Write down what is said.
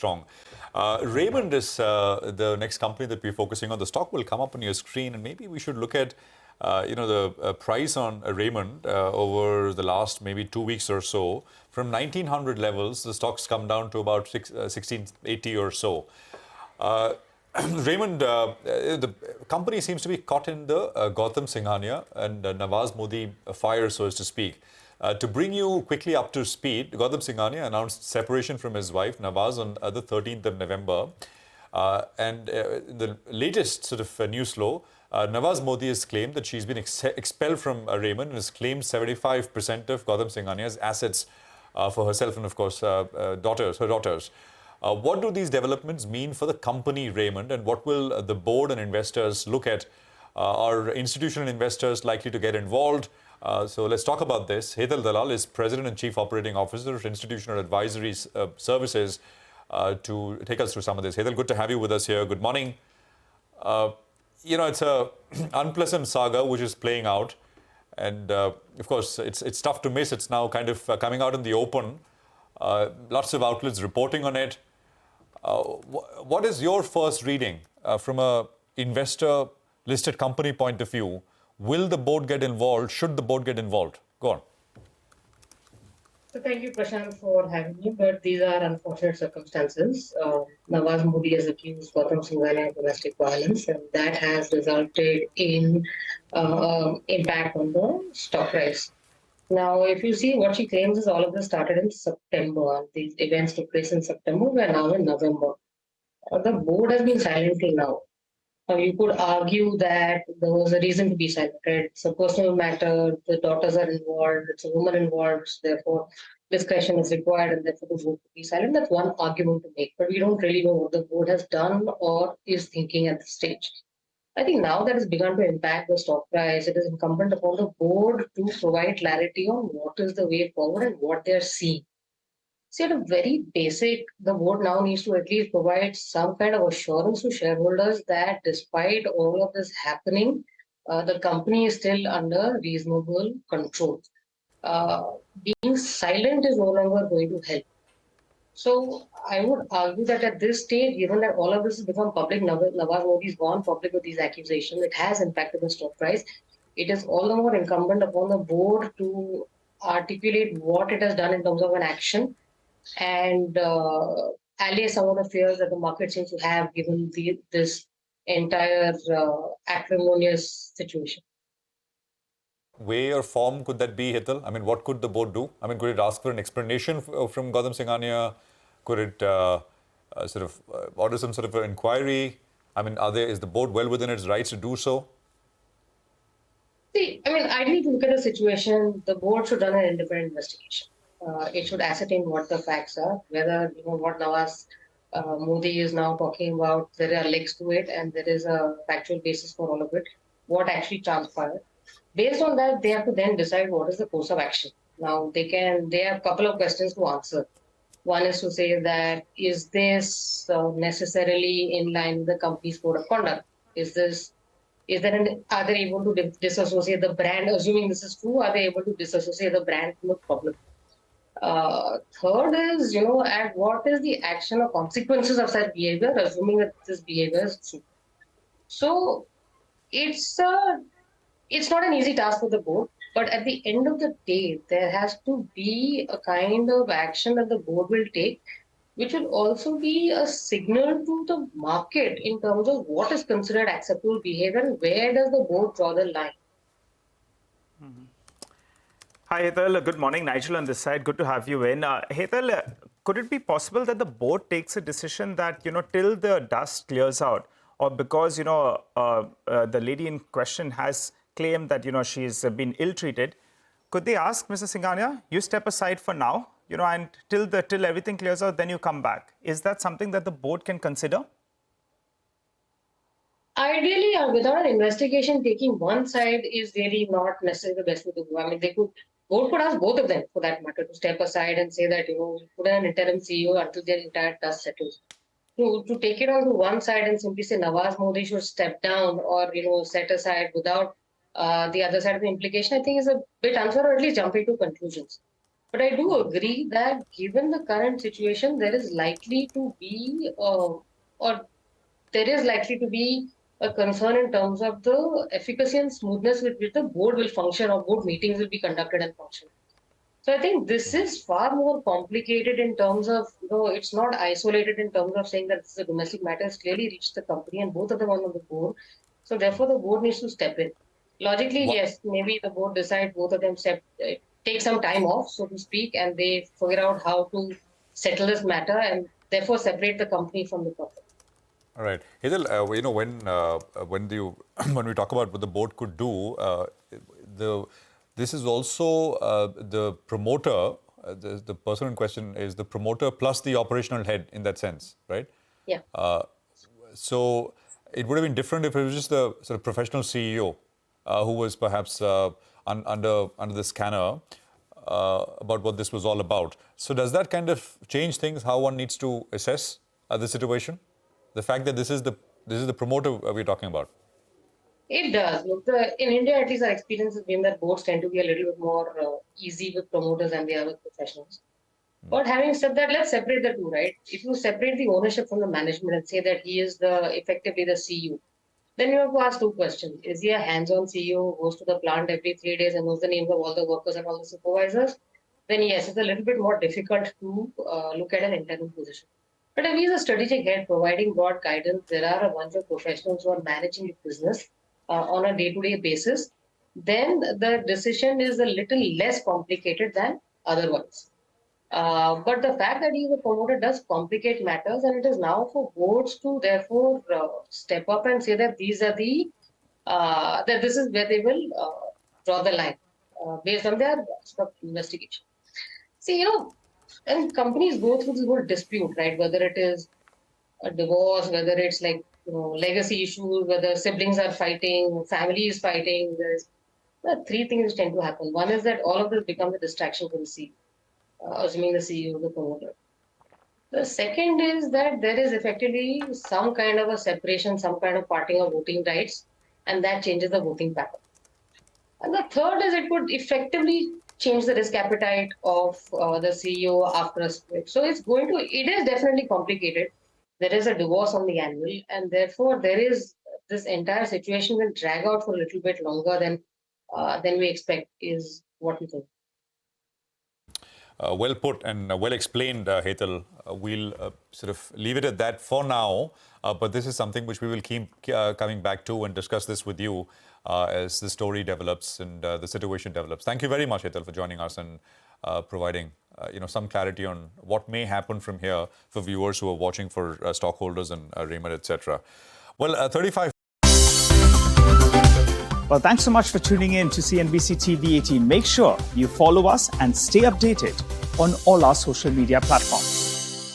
strong. Raymond is the next company that we're focusing on. The stock will come up on your screen, and maybe we should look at the price on Raymond over the last maybe 2 weeks or so. From 1900 levels, the stock's come down to about 1680 or so. Raymond, the company seems to be caught in the Gautam Singhania and Nawaz Modi fire, so as to speak. To bring you quickly up to speed, Gautam Singhania announced separation from his wife, Nawaz, on the 13th of November. The latest sort of news flow, Nawaz Modi has claimed that she's been expelled from Raymond and has claimed 75% of Gautam Singhania's assets for herself and, of course, her daughters. What do these developments mean for the company Raymond, and what will the board and investors look at? Are institutional investors likely to get involved? So let's talk about this. Hetal Dalal is President and Chief Operating Officer of Institutional Advisory Services to take us through some of this. Hetal, good to have you with us here. Good morning. It's a unpleasant saga which is playing out. And of course, it's tough to miss. It's now kind of coming out in the open. Lots of outlets reporting on it. What is your first reading from a investor listed company point of view? Will the board get involved? Should the board get involved? Go on. So thank you, Prashant, for having me. But these are unfortunate circumstances. Nawaz Modi has accused Gautam Singhania of domestic violence, and that has resulted in impact on the stock price. Now, if you see what she claims is all of this started in September. These events took place in September. We are now in November. The board has been silent till now. You could argue that there was a reason to be silent. It's a personal matter. The daughters are involved. It's a woman involved. So therefore, discretion is required, and therefore the board to be silent. That's one argument to make. But we don't really know what the board has done or is thinking at this stage. I think now that has begun to impact the stock price, it is incumbent upon the board to provide clarity on what is the way forward and what they're seeing. See, at a very basic, the board now needs to at least provide some kind of assurance to shareholders that despite all of this happening, the company is still under reasonable control. Being silent is no longer going to help. So I would argue that at this stage, given that all of this has become public, Nawaz Modi's gone public with these accusations, it has impacted the stock price. It is all the more incumbent upon the board to articulate what it has done in terms of an action and allay some of the fears that the market seems to have given this entire acrimonious situation. Way or form could that be, Hetal? I mean, what could the board do? I mean, could it ask for an explanation from Gautam Singhania? Could it order some sort of an inquiry? I mean, is the board well within its rights to do so? See, I mean, ideally to look at the situation, the board should run an independent investigation. It should ascertain what the facts are, whether, what Nawaz Modi is now talking about, there are legs to it and there is a factual basis for all of it, what actually transpired. Based on that, they have to then decide what is the course of action. Now, they have a couple of questions to answer. One is to say that, is this necessarily in line with the company's code of conduct? Are they able to disassociate the brand? Assuming this is true, are they able to disassociate the brand from the problem? Third is, at what is the action or consequences of such behavior, assuming that this behavior is true. So, it's not an easy task for the board, but at the end of the day, there has to be a kind of action that the board will take, which will also be a signal to the market in terms of what is considered acceptable behavior and where does the board draw the line. Mm-hmm. Hi, Hetal. Good morning. Nigel on this side. Good to have you in. Hetal, could it be possible that the board takes a decision that, till the dust clears out, or because, the lady in question has claimed that, she's been ill-treated, could they ask Mr. Singhania, you step aside for now, and till everything clears out, then you come back? Is that something that the board can consider? Ideally, without an investigation, taking one side is really not necessarily the best way to go. I mean, board could ask both of them, for that matter, to step aside and say that, put in an interim CEO until their entire dust settles. To take it on to one side and simply say Nawaz Modi should step down or, set aside without the other side of the implication, I think is a bit unfair, or at least jumping to conclusions. But I do agree that given the current situation, there is likely to be, a concern in terms of the efficacy and smoothness with which the board will function or board meetings will be conducted and function. So I think this is far more complicated in terms of, it's not isolated in terms of saying that this is a domestic matter. It's clearly reached the company and both of them are on the board. So therefore, the board needs to step in. Logically, yes, maybe the board decide both of them take some time off, so to speak, and they figure out how to settle this matter and therefore separate the company from the profit. All right, Hetal, when we talk about what the board could do, this is also the promoter. The person in question is the promoter plus the operational head in that sense, right? Yeah. So it would have been different if it was just the sort of professional CEO who was perhaps under the scanner about what this was all about. So does that kind of change things, how one needs to assess the situation? The fact that this is the promoter we're talking about. It does. Look, in India, at least our experience has been that boards tend to be a little bit more easy with promoters than they are with professionals. But having said that, let's separate the two, right? If you separate the ownership from the management and say that he is effectively the CEO, then you have to ask two questions. Is he a hands-on CEO who goes to the plant every 3 days and knows the names of all the workers and all the supervisors? Then yes, it's a little bit more difficult to look at an interim position. But if he's a strategic head providing broad guidance, there are a bunch of professionals who are managing the business on a day-to-day basis, then the decision is a little less complicated than otherwise. But the fact that he is a promoter does complicate matters, and it is now for boards to therefore step up and say that these are that this is where they will draw the line based on their investigation. See, and companies go through this whole dispute, right? Whether it is a divorce, whether it's like legacy issues, whether siblings are fighting, family is fighting. There are three things which tend to happen. One is that all of this becomes a distraction for the CEO. Assuming the CEO is the promoter. The second is that there is effectively some kind of a separation, some kind of parting of voting rights, and that changes the voting pattern. And the third is it could effectively change the risk appetite of the CEO after a split. So it is definitely complicated. There is a divorce on the anvil, and therefore there is this entire situation will drag out for a little bit longer than we expect, is what we think. Well put and well explained, Hetal. We'll sort of leave it at that for now, but this is something which we will keep coming back to and discuss this with you as the story develops and the situation develops. Thank you very much, Hetal, for joining us and providing some clarity on what may happen from here for viewers who are watching, for stockholders and Raymond, etc. Well, 35. Well, thanks so much for tuning in to CNBC TV 18. Make sure you follow us and stay updated on all our social media platforms.